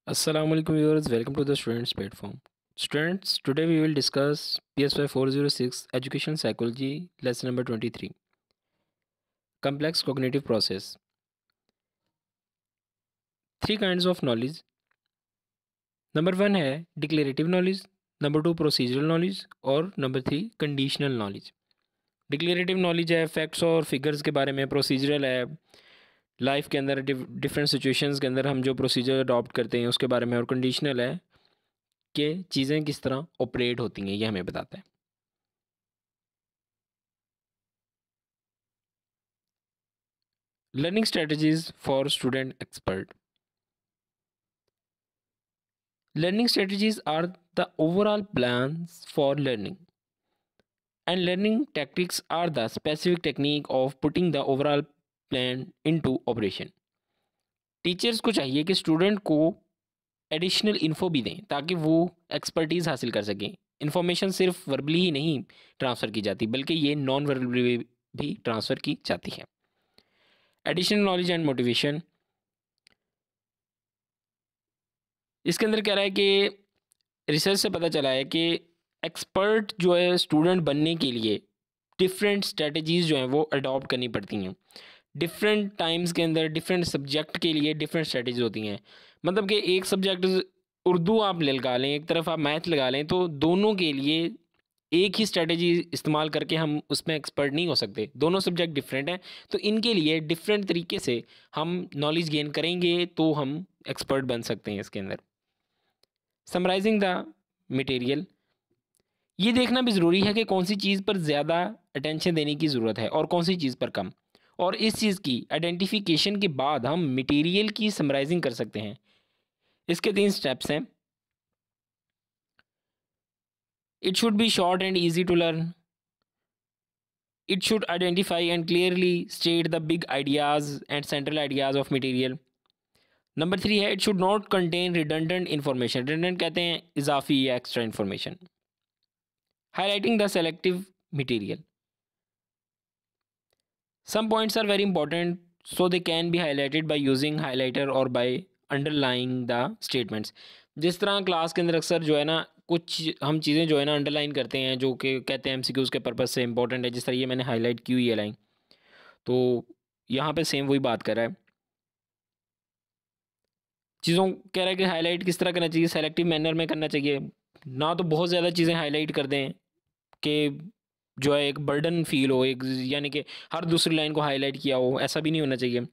Assalamualaikum viewers, welcome to the Students platform. Students, today we will discuss PSY 406 Education Psychology lesson number 23 Complex Cognitive Process. Three kinds of knowledge. Number 1 है declarative knowledge, number 2 procedural knowledge और number 3 conditional knowledge. Declarative knowledge है facts और figures के बारे में, procedural है life के अंदर डिफरेंट सिचुएशंस के अंदर हम जो प्रोसीजर अडॉप्ट करते हैं उसके बारे में, और कंडीशनल है कि चीज़ें किस तरह ऑपरेट होती हैं, ये हमें बताता है. Learning strategies for student expert. Learning strategies are the overall plans for learning, and learning tactics are the specific technique of putting the overall plan into operation. Teachers को चाहिए कि स्टूडेंट को एडिशनल इन्फो भी दें ताकि वो expertise हासिल कर सकें. इन्फॉर्मेशन सिर्फ वर्बली ही नहीं ट्रांसफ़र की जाती बल्कि ये नॉन वर्बली भी ट्रांसफ़र की जाती है. Additional knowledge and motivation. इसके अंदर कह रहा है कि रिसर्च से पता चला है कि एक्सपर्ट जो है स्टूडेंट बनने के लिए डिफरेंट स्ट्रेटजीज़ जो हैं वो अडॉप्ट करनी पड़ती हैं. डिफरेंट टाइम्स के अंदर डिफरेंट सब्जेक्ट के लिए डिफरेंट स्ट्रेटजीज होती हैं. मतलब कि एक सब्जेक्ट उर्दू आप लगा लें, एक तरफ आप मैथ लगा लें, तो दोनों के लिए एक ही स्ट्रेटजी इस्तेमाल करके हम उसमें एक्सपर्ट नहीं हो सकते. दोनों सब्जेक्ट डिफरेंट हैं, तो इनके लिए डिफरेंट तरीके से हम नॉलेज गेन करेंगे तो हम एक्सपर्ट बन सकते हैं इसके अंदर. Summarizing the material. ये देखना भी ज़रूरी है कि कौन सी चीज़ पर ज़्यादा अटेंशन देने की ज़रूरत है और कौन सी चीज़ पर कम, और इस चीज़ की आइडेंटिफिकेशन के बाद हम मटेरियल की समराइजिंग कर सकते हैं. इसके 3 स्टेप्स हैं. It should be short and easy to learn. It should identify and clearly state the big ideas and central ideas of material. Number 3 है it should not contain redundant information. Redundant कहते हैं इजाफी या extra information. Highlighting the selective material. Some points are very important, so they can be highlighted by using highlighter or by underlying the statements. जिस तरह class के अंदर अक्सर जो है ना कुछ हम चीज़ें जो है ना अंडरलाइन करते हैं जो कि कहते हैं एमसीक्यूज़ के पर्पज़ से इंपॉर्टेंट है. जिस तरह ये मैंने हाईलाइट की हुई है लाइन, तो यहाँ पे सेम वही बात कर रहा है. चीज़ों कह रहा है कि हाईलाइट किस तरह करना चाहिए, सेलेक्टिव मैनर में करना चाहिए. ना तो बहुत ज़्यादा चीज़ें हाईलाइट कर दें कि जो है एक बर्डन फील हो, एक यानी कि हर दूसरी लाइन को हाईलाइट किया हो, ऐसा भी नहीं होना चाहिए.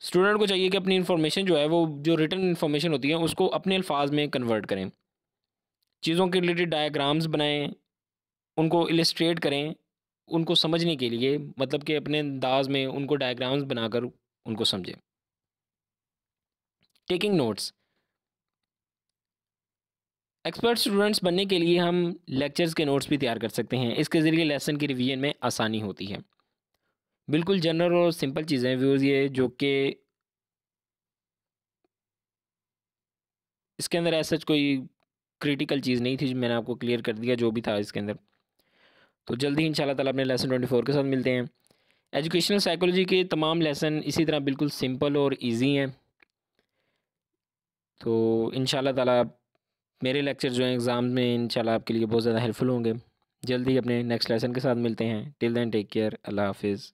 स्टूडेंट को चाहिए कि अपनी इन्फॉर्मेशन जो है वो जो रिटन इन्फॉर्मेशन होती है उसको अपने अल्फाज में कन्वर्ट करें. चीज़ों के रिलेटेड डायग्राम्स बनाएं, उनको इलस्ट्रेट करें उनको समझने के लिए, मतलब कि अपने अंदाज में उनको डायग्राम्स बनाकर उनको समझें. Taking notes. एक्सपर्ट स्टूडेंट्स बनने के लिए हम लेक्चर्स के नोट्स भी तैयार कर सकते हैं. इसके ज़रिए लेसन की रिवीजन में आसानी होती है. बिल्कुल जनरल और सिंपल चीज़ें व्यूज़ ये जो कि इसके अंदर ऐसा कोई क्रिटिकल चीज़ नहीं थी. मैंने आपको क्लियर कर दिया जो भी था इसके अंदर. तो जल्दी ही इंशाल्लाह ताला अपने लेसन 24 के साथ मिलते हैं. एजुकेशनल साइकोलॉजी के तमाम लेसन इसी तरह बिल्कुल सिंपल और इजी हैं. तो इंशाल्लाह ताला मेरे लेक्चर जो हैं एग्ज़ाम में इंशाल्लाह आपके लिए बहुत ज़्यादा हेल्पफुल होंगे. जल्दी ही अपने नेक्स्ट लेसन के साथ मिलते हैं. Till then take care. Allah हाफिज़.